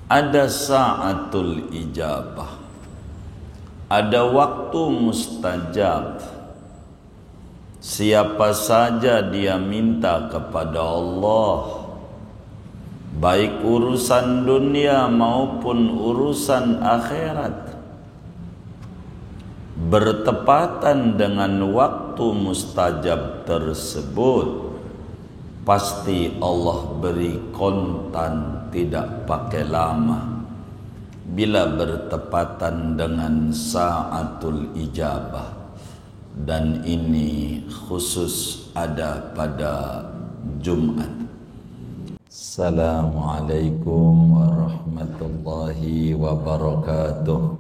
Ada sa'atul ijabah, ada waktu mustajab. Siapa saja dia minta kepada Allah, baik urusan dunia maupun urusan akhirat, bertepatan dengan waktu mustajab tersebut, pasti Allah beri kontan, tidak pakai lama. Bila bertepatan dengan sa'atul ijabah, dan ini khusus ada pada Jumat. Assalamualaikum warahmatullahi wabarakatuh.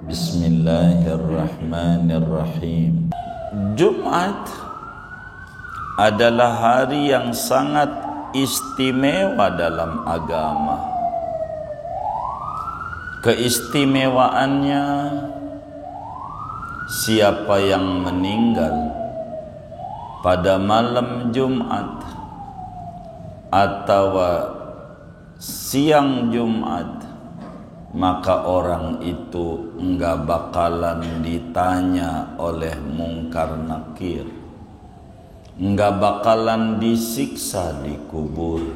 Bismillahirrahmanirrahim. Jumat adalah hari yang sangat istimewa dalam agama. Keistimewaannya, siapa yang meninggal pada malam Jumat atau siang Jumat, maka orang itu enggak bakalan ditanya oleh mungkar nakir, enggak bakalan disiksa di kubur,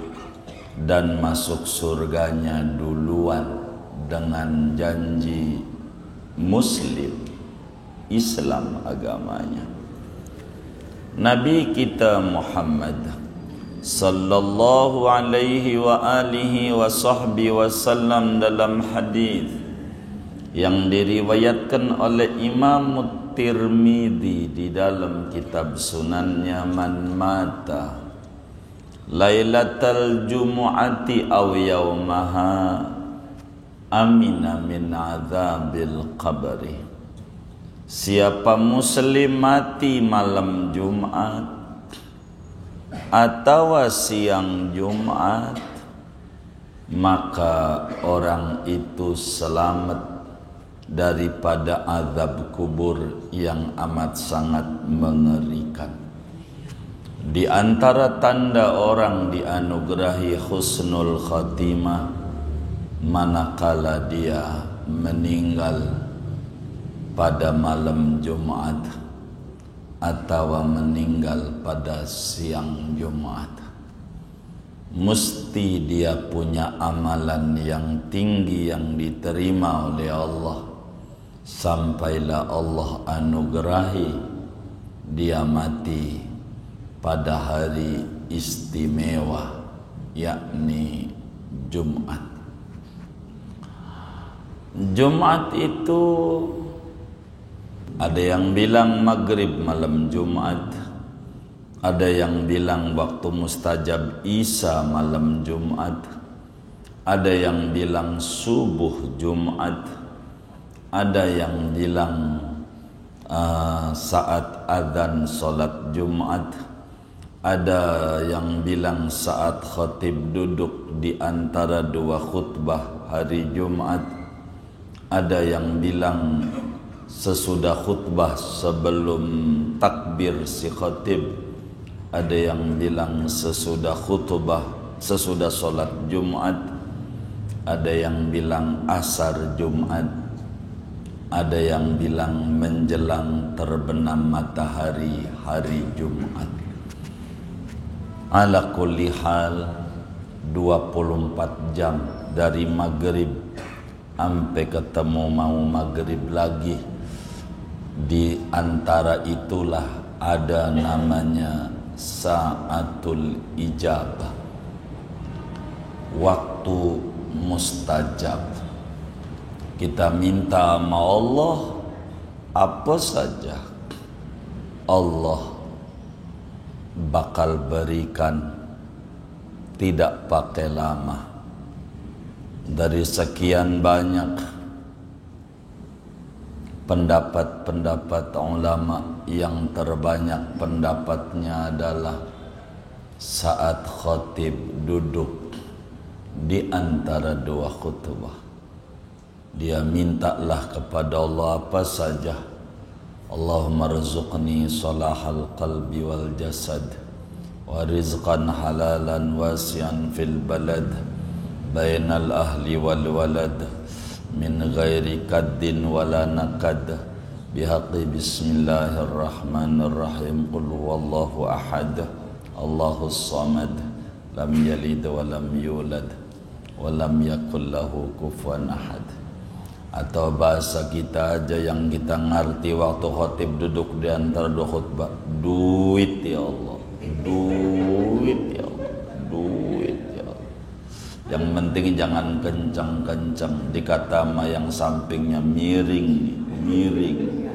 dan masuk surganya duluan dengan janji Muslim, Islam agamanya. Nabi kita Muhammad sallallahu alaihi wa alihi wa sahbihi wasallam dalam hadis yang diriwayatkan oleh Imam Tirmidzi di dalam kitab sunannya, man mata lailatal jumu'ati aw yaumaha amina min azabil qabri. Siapa muslim mati malam Jumat atau siang Jumat, maka orang itu selamat daripada azab kubur yang amat sangat mengerikan. Di antara tanda orang dianugerahi husnul khatimah manakala dia meninggal pada malam Jumat atau meninggal pada siang Jumat. Mesti dia punya amalan yang tinggi yang diterima oleh Allah, sampailah Allah anugerahi dia mati pada hari istimewa, yakni Jumat. Jumat itu ada yang bilang maghrib malam Jumat, ada yang bilang waktu mustajab Isa malam Jumat, ada yang bilang subuh Jumat, ada yang bilang saat adzan salat Jumat, ada yang bilang saat khatib duduk di antara dua khutbah hari Jumat, ada yang bilang sesudah khutbah sebelum takbir si khatib, ada yang bilang sesudah khutbah, sesudah solat Jumat, ada yang bilang asar Jumat, ada yang bilang menjelang terbenam matahari hari Jumat. Ala kulli hal 24 jam dari maghrib sampai ketemu mau maghrib lagi, di antara itulah ada namanya sa'atul ijabah, waktu mustajab. Kita minta sama Allah apa saja, Allah bakal berikan, tidak pakai lama. Dari sekian banyak pendapat-pendapat ulama, yang terbanyak pendapatnya adalah saat khatib duduk di antara dua khutbah, dia mintalah kepada Allah apa saja. Allahumma rzuqni salahal qalbi wal jasad wa rizqan halalan wasi'an fil balad bainal ahli wal walad min ghairi kaddin wala nakad bihaqqi bismillahirrahmanirrahim qul huwallahu ahad Allahus samad lam yalid wa lam yulad wa lam yakul lahu kufuwan ahad. Atau bahasa kita aja yang kita ngerti waktu khotib duduk di antara dua khutbah, duit ya Allah, duit ya Allah, duit ya Allah. Yang penting jangan kencang-kencang, dikata sama yang sampingnya miring, miring,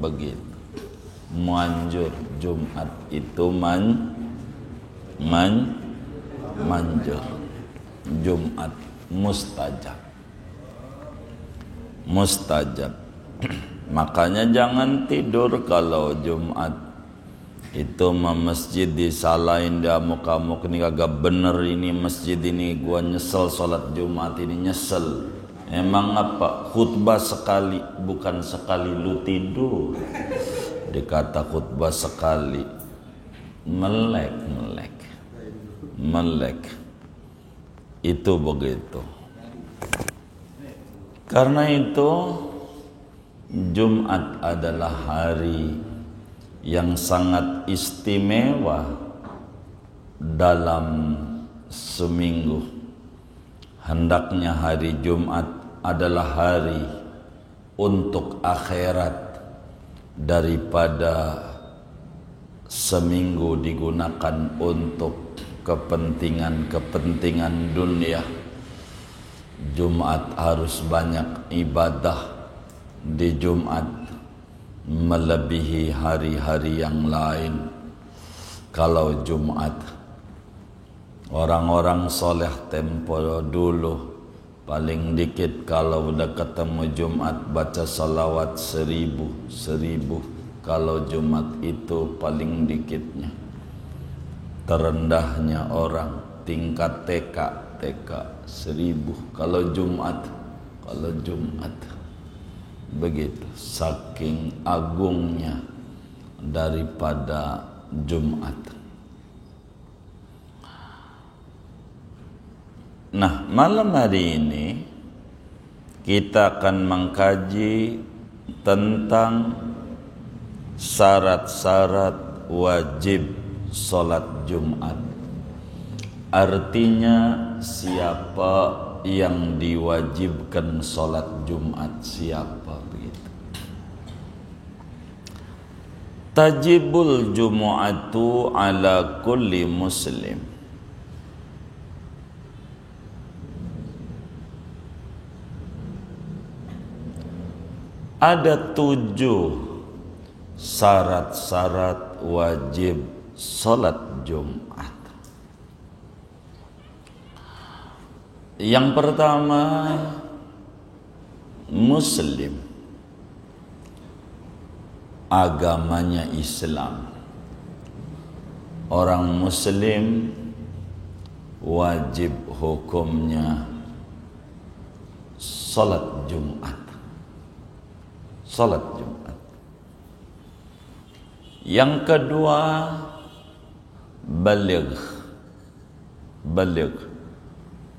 begitu. Manjur Jumat itu manjur, Jumat mustajab. Mustajab. Makanya jangan tidur kalau Jumat. Itu masjid disalahin dia amuk-amuk ini kagak bener ini masjid ini, gua nyesel sholat Jumat ini, nyesel. Emang apa? Khutbah sekali, bukan sekali lu tidur. Dikata khutbah sekali, melek. Itu begitu. Karena itu Jumat adalah hari yang sangat istimewa dalam seminggu. Hendaknya hari Jumat adalah hari untuk akhirat daripada seminggu digunakan untuk kepentingan dunia. Jumat harus banyak ibadah di Jumat, melebihi hari-hari yang lain. Kalau Jumat, orang-orang soleh tempo dulu paling dikit kalau udah ketemu Jumat baca salawat 1000. Kalau Jumat itu paling dikitnya. Terendahnya orang tingkat TK 1000 kalau Jumat begitu, saking agungnya daripada Jumat. Nah, malam hari ini kita akan mengkaji tentang syarat-syarat wajib sholat Jumat. Artinya siapa yang diwajibkan sholat Jumat, siapa begitu. Tajibul Jumu'atu ala kulli muslim. Ada 7 syarat-syarat wajib sholat Jumat. Yang pertama, muslim, agamanya Islam. Orang muslim wajib hukumnya salat Jumat. Salat Jumat. Yang kedua, baligh.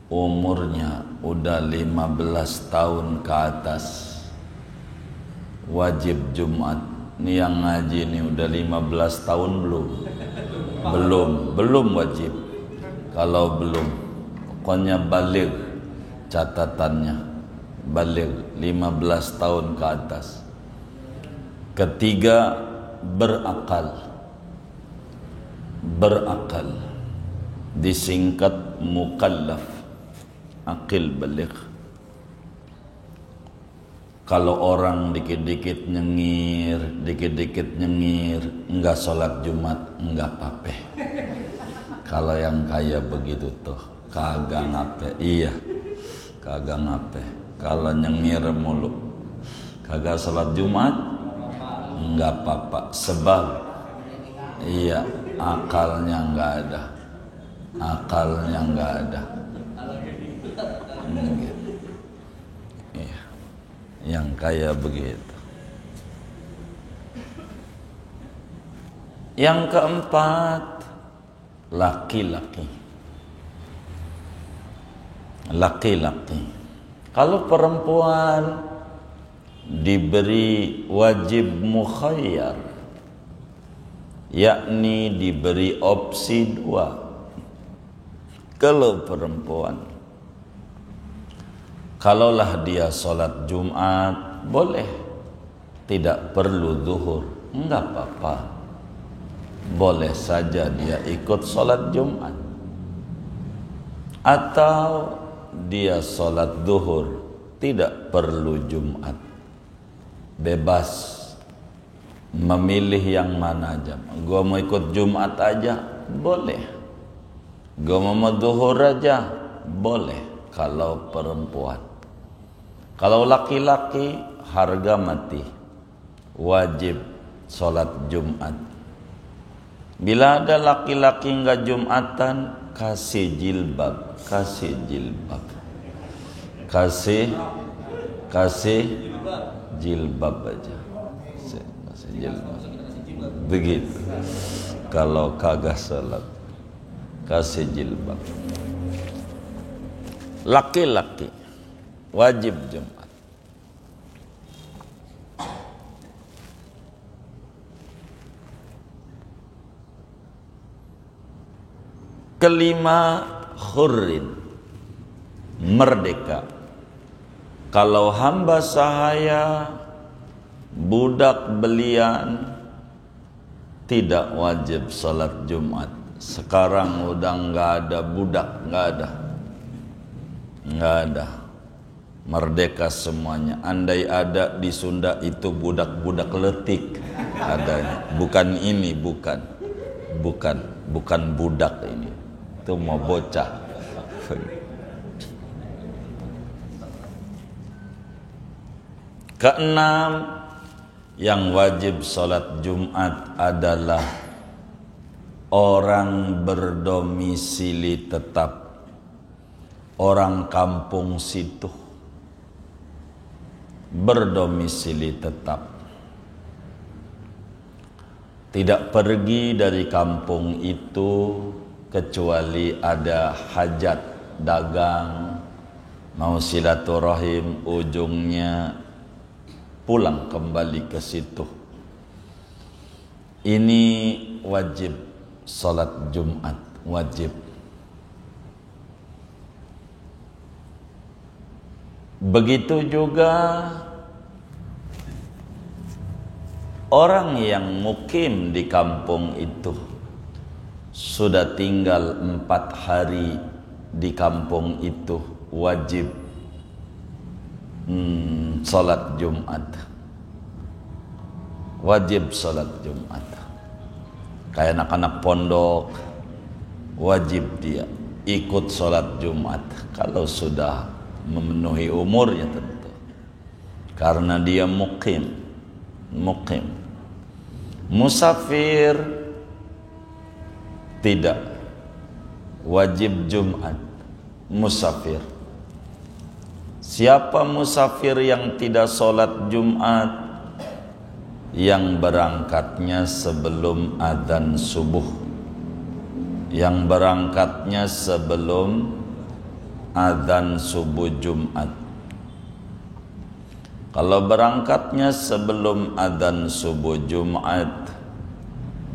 Umurnya udah 15 tahun ke atas, wajib Jumat. Ini yang ngaji ini udah 15 tahun belum wajib. Kalau belum, pokoknya baligh, catatannya baligh 15 tahun ke atas. Ketiga, berakal, disingkat mukallaf. Akil baligh. Kalau orang dikit-dikit nyengir, enggak sholat Jumat, enggak apa-apa. Kalau yang kaya begitu tuh, kagak ngape. Iya, kagak ngape. Kalau nyengir mulu, kagak sholat Jumat, enggak apa-apa. Sebab, iya, akalnya enggak ada. Iya, yang kaya begitu. Yang keempat, laki-laki. laki-laki. Kalau perempuan diberi wajib mukhayyar, yakni diberi opsi 2. Kalau perempuan, kalaulah dia sholat Jumat, boleh, tidak perlu zuhur, enggak apa-apa, boleh saja dia ikut sholat Jumat. Atau dia sholat zuhur, tidak perlu Jumat, bebas memilih yang mana aja. Gua mau ikut Jumat aja, boleh. Gua mau zuhur aja, boleh. Kalau perempuan. Kalau laki-laki, harga mati, wajib sholat Jumat. Bila ada laki-laki enggak Jumatan, kasih jilbab, kasih jilbab, kasih jilbab aja, kasih jilbab. Begitu. Kalau kagak salat, kasih jilbab. Laki-laki wajib Jumat. Kelima, hurrin, merdeka. Kalau hamba sahaya, budak belian, tidak wajib salat Jumat. Sekarang udah nggak ada budak, nggak ada, merdeka semuanya. Andai ada di Sunda itu budak-budak letik adanya. Bukan ini, bukan budak ini. Itu mau bocah. Keenam, yang wajib sholat Jumat adalah orang berdomisili tetap, orang kampung situ, berdomisili tetap, tidak pergi dari kampung itu kecuali ada hajat dagang, mau silaturahim, ujungnya pulang kembali ke situ. Ini wajib salat Jumat, wajib. Begitu juga orang yang mukim di kampung itu, sudah tinggal 4 hari di kampung itu, wajib salat Jumat. Wajib salat Jumat. Kayak anak-anak pondok, wajib dia ikut salat Jumat kalau sudah memenuhi umurnya tentu. Karena dia mukim. Musafir tidak wajib Jumat. Musafir. Siapa musafir yang tidak sholat Jumat? Yang berangkatnya sebelum adzan subuh. Yang berangkatnya sebelum adzan subuh Jumat. Kalau berangkatnya sebelum adzan subuh Jumat,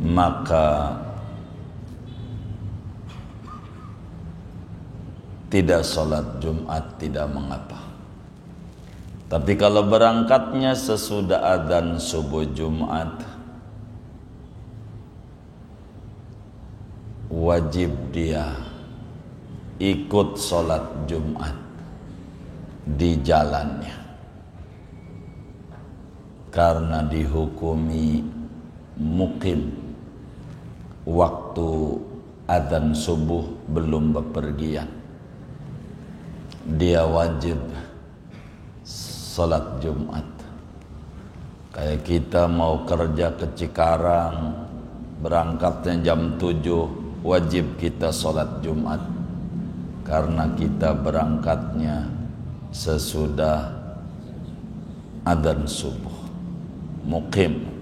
maka tidak sholat Jumat, tidak mengapa. Tapi kalau berangkatnya sesudah adzan subuh Jumat, wajib dia ikut sholat Jumat di jalannya, karena dihukumi mukim, waktu adzan subuh belum bepergian, dia wajib salat Jumat. Kayak kita mau kerja ke Cikarang, berangkatnya jam 7, wajib kita salat Jumat, karena kita berangkatnya sesudah adzan subuh. Mukim.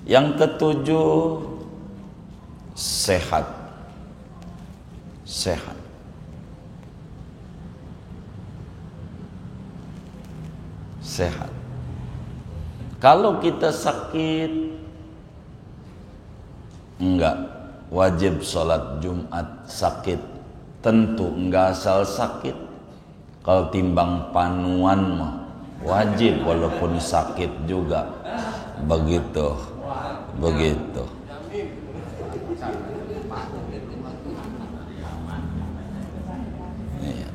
Yang ketujuh, sehat. Sehat. Sehat. Kalau kita sakit, enggak wajib sholat Jumat. Sakit tentu enggak asal sakit. Kalau timbang panuan mah wajib walaupun sakit juga. Begitu.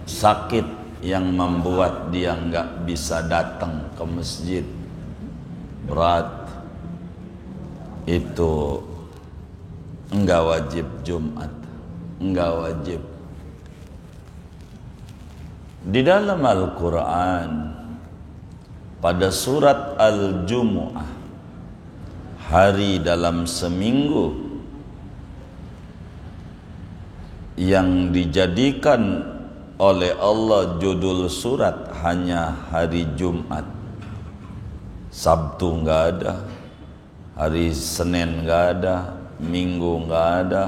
Sakit yang membuat dia enggak bisa datang ke masjid, berat, itu enggak wajib Jumat, enggak wajib. Di dalam Al-Quran pada surat Al-Jumu'ah, hari dalam seminggu yang dijadikan oleh Allah judul surat hanya hari Jumat. Sabtu enggak ada, hari Senin enggak ada, Minggu enggak ada,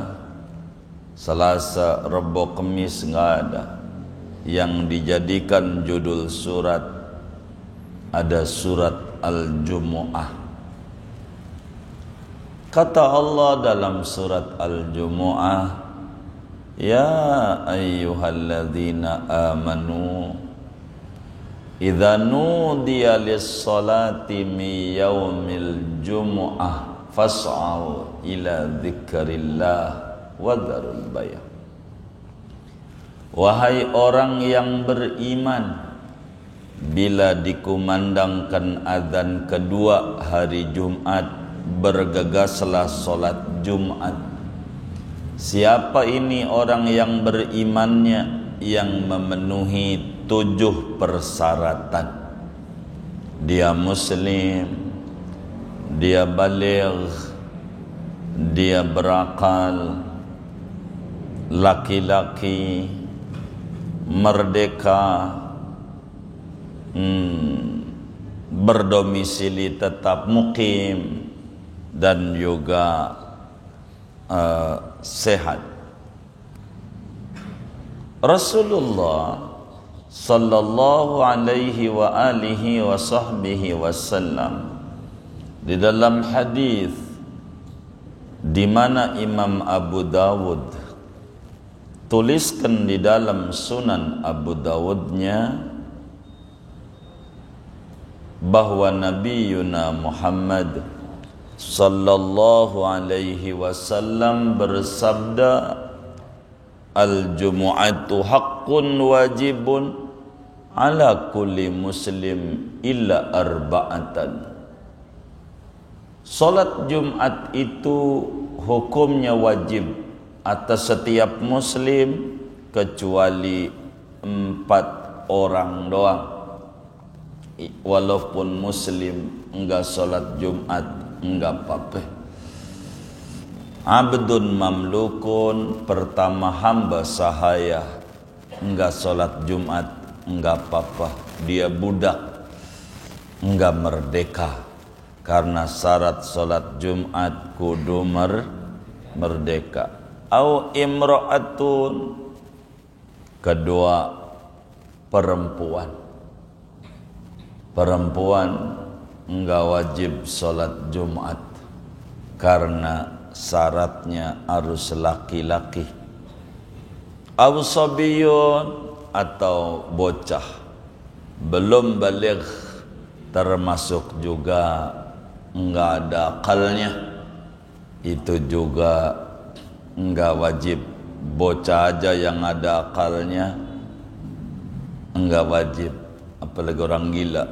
Selasa, Rabu, Kamis enggak ada. Yang dijadikan judul surat ada surat Al-Jumu'ah. Kata Allah dalam surat Al-Jumu'ah, ya ayyuhalladzina amanu idza nudiya lis-salati min yaumil jumu'ah fas'au ila dzikrillah wa dzarul bay'. Wahai orang yang beriman, bila dikumandangkan azan kedua hari Jumat, bergegaslah salat Jumat. Siapa ini orang yang berimannya yang memenuhi 7 persyaratan? Dia muslim, dia baligh, dia berakal, laki-laki, merdeka, berdomisili tetap mukim, dan juga sehat. Rasulullah sallallahu alaihi wa alihi wa sahbihi wasallam di dalam hadis di mana Imam Abu Dawud tuliskan di dalam Sunan Abu Dawudnya bahwa Nabi Yuna Muhammad sallallahu alaihi wasallam bersabda, al-jumu'atu haqqun wajibun ala kulli muslim illa arba'atan. Salat Jumat itu hukumnya wajib atas setiap muslim kecuali 4 orang doang. Walaupun muslim enggak salat Jumat enggak apa-apa. Abdun mamlukun, pertama hamba sahaya, enggak salat Jumat enggak apa-apa. Dia budak, enggak merdeka. Karena syarat salat Jumat kudu merdeka. Au imra'atun, kedua perempuan. Perempuan enggak wajib salat Jumat karena syaratnya harus laki-laki. Aw sabiyun, atau bocah belum baligh, termasuk juga enggak ada akalnya, itu juga enggak wajib. Bocah aja yang ada akalnya enggak wajib, apalagi orang gila.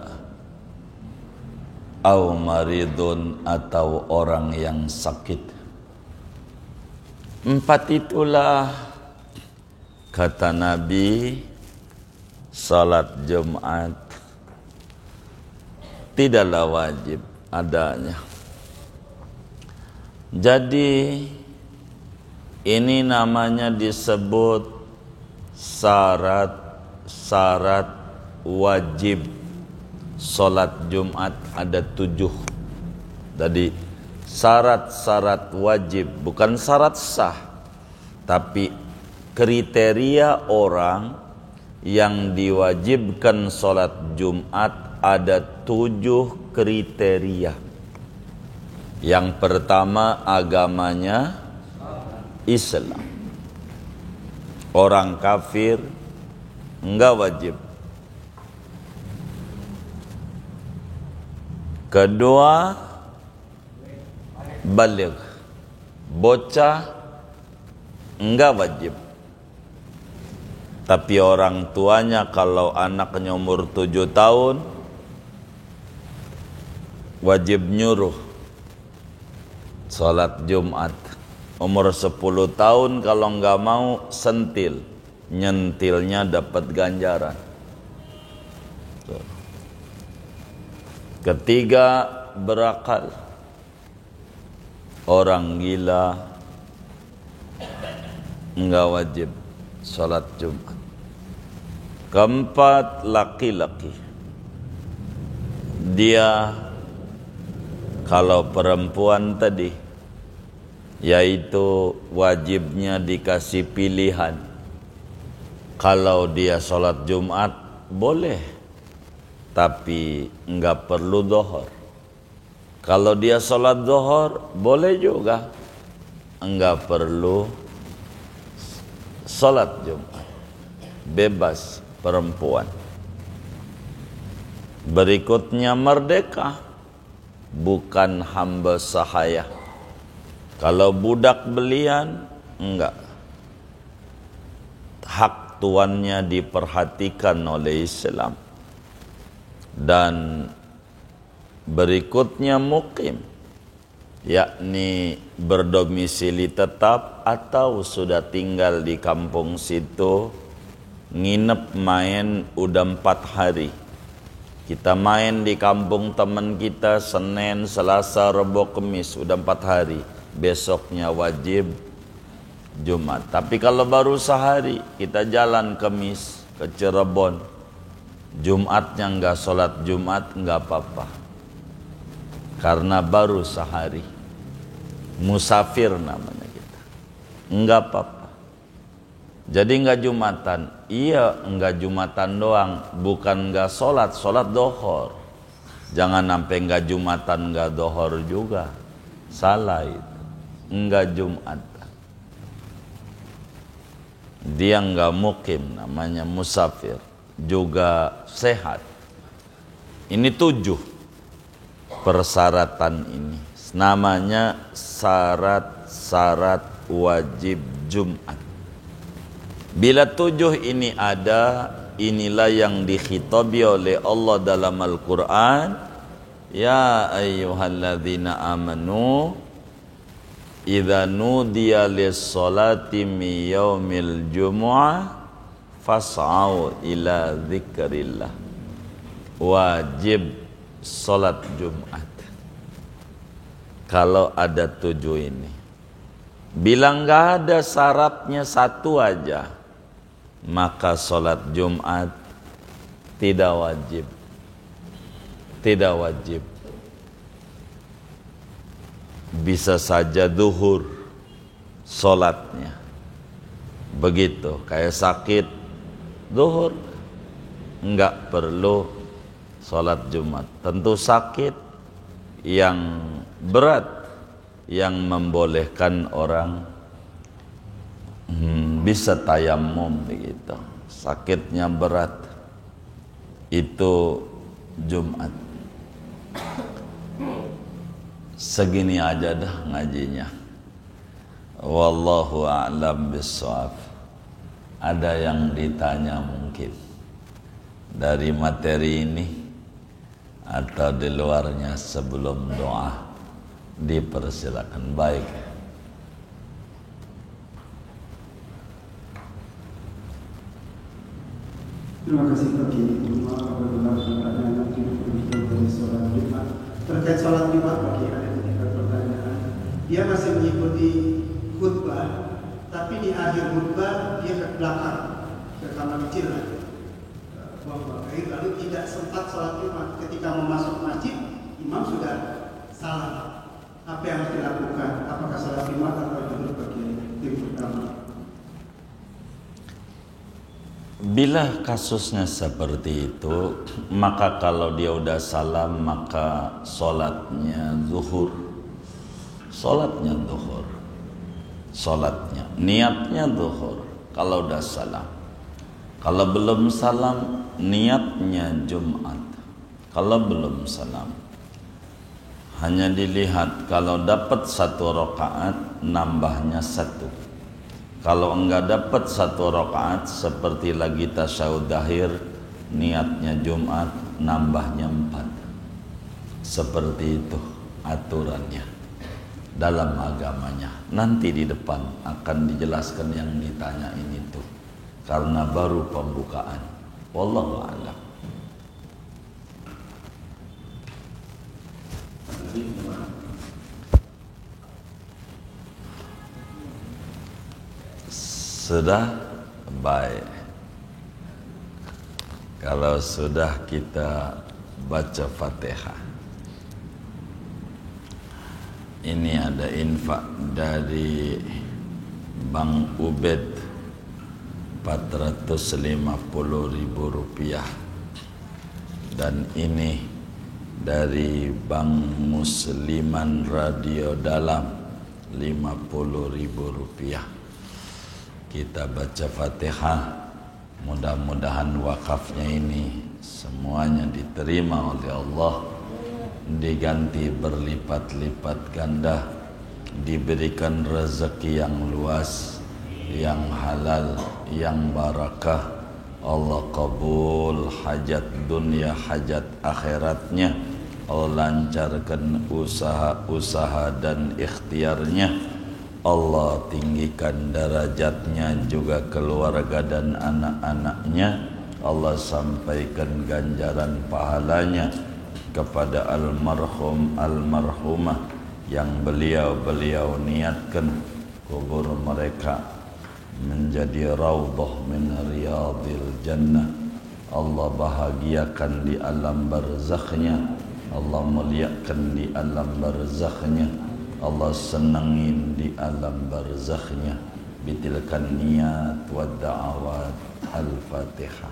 Au maridun, atau orang yang sakit. 4 itulah kata Nabi, salat Jumat tidaklah wajib adanya. Jadi ini namanya disebut syarat wajib salat Jumat ada 7. Tadi syarat-syarat wajib, bukan syarat sah, tapi kriteria orang yang diwajibkan sholat Jumat ada 7 kriteria. Yang pertama, agamanya Islam. Orang kafir enggak wajib. Kedua, baligh. Bocah enggak wajib. Tapi orang tuanya kalau anaknya umur 7 tahun wajib nyuruh sholat Jumat. Umur 10 tahun kalau enggak mau sentil. Nyentilnya dapat ganjaran. Ketiga, berakal. Orang gila enggak wajib sholat Jumat. Keempat, laki-laki. Dia kalau perempuan tadi, yaitu wajibnya dikasih pilihan. Kalau dia sholat Jumat boleh, tapi enggak perlu zuhur. Kalau dia sholat zuhur boleh juga, enggak perlu sholat Jumat. Bebas perempuan. Berikutnya, merdeka, bukan hamba sahaya. Kalau budak belian, enggak. Hak tuannya diperhatikan oleh Islam. Dan berikutnya mukim, yakni berdomisili tetap atau sudah tinggal di kampung situ, nginep main udah 4 hari. Kita main di kampung teman kita Senin, Selasa, Rabu, Kamis, udah 4 hari. Besoknya wajib Jumat. Tapi kalau baru sehari, kita jalan Kamis ke Cirebon, Jumatnya enggak sholat Jumat, enggak apa-apa, karena baru sehari. Musafir namanya kita, enggak apa-apa. Jadi enggak Jumatan. Iya, enggak Jumatan doang, bukan enggak sholat, sholat dohor. Jangan sampai enggak Jumatan, enggak dohor juga. Salah itu. Enggak Jumatan. Dia enggak mukim, namanya musafir. Juga sehat. Ini 7 persyaratan ini. Namanya syarat-syarat wajib Jumat. Bila 7 ini ada, inilah yang dikhitabi oleh Allah dalam Al-Quran. Ya ayyuhalladzina amanu idza nudiya lis-salati min yaumil jumu'ah fas'au ila dzikrillah. Wajib salat Jumat kalau ada 7 ini. Bila enggak ada syaratnya 1 aja, maka salat Jumat tidak wajib. Tidak wajib. Bisa saja zuhur salatnya. Begitu, kayak sakit zuhur enggak perlu salat Jumat. Tentu sakit yang berat yang membolehkan orang bisa tayamum begitu. Sakitnya berat itu Jumat. Segini aja dah ngajinya. Wallahu a'lam bissawab. Ada yang ditanya mungkin dari materi ini atau di luarnya sebelum doa, dipersilakan. Baik. Terima kasih Pak Kiai. Pertanyaan dari sholat Jumat. Terkait sholat Jumat Pak Kiai, ada pertanyaan. Dia masih mengikuti khutbah, tapi di akhir khutbah dia ke belakang, ke kamar kecil lah. Lalu tidak sempat sholat Jumat. Ketika mau masuk masjid, imam sudah salam. apa yang harus dilakukan? Apakah salat Jumat atau duduk bagi tim pertama? Bila kasusnya seperti itu, maka kalau dia udah salam maka sholatnya zuhur. Sholatnya zuhur. Sholatnya, niatnya zuhur kalau udah salam. Kalau belum salam, niatnya Jumat. Kalau belum salam, hanya dilihat kalau dapat 1 rakaat nambahnya 1. Kalau enggak dapat 1 rakaat seperti lagi tasyahud akhir, niatnya Jumat, nambahnya 4. Seperti itu aturannya dalam agamanya. Nanti di depan akan dijelaskan yang ditanya ini tuh, karena baru pembukaan. Wallahu a'lam. Sudah baik. Kalau sudah kita baca Fatihah. Ini ada infak dari Bang Ubed 450.000 rupiah. Dan ini dari Bang Musliman Radio Dalam 50.000 rupiah. Kita baca Fatihah, mudah-mudahan wakafnya ini semuanya diterima oleh Allah, diganti berlipat-lipat ganda, diberikan rezeki yang luas, yang halal, yang barakah. Allah kabul hajat dunia, hajat akhiratnya. Allah lancarkan usaha-usaha dan ikhtiarnya. Allah tinggikan derajatnya, juga keluarga dan anak-anaknya. Allah sampaikan ganjaran pahalanya kepada almarhum almarhumah yang beliau niatkan kubur mereka menjadi raudhah min riyadil jannah. Allah bahagiakan di alam barzakhnya, Allah muliakan di alam barzakhnya, Allah senangin di alam barzakhnya. Bitilkan niat wa da'awat. Al-Fatihah.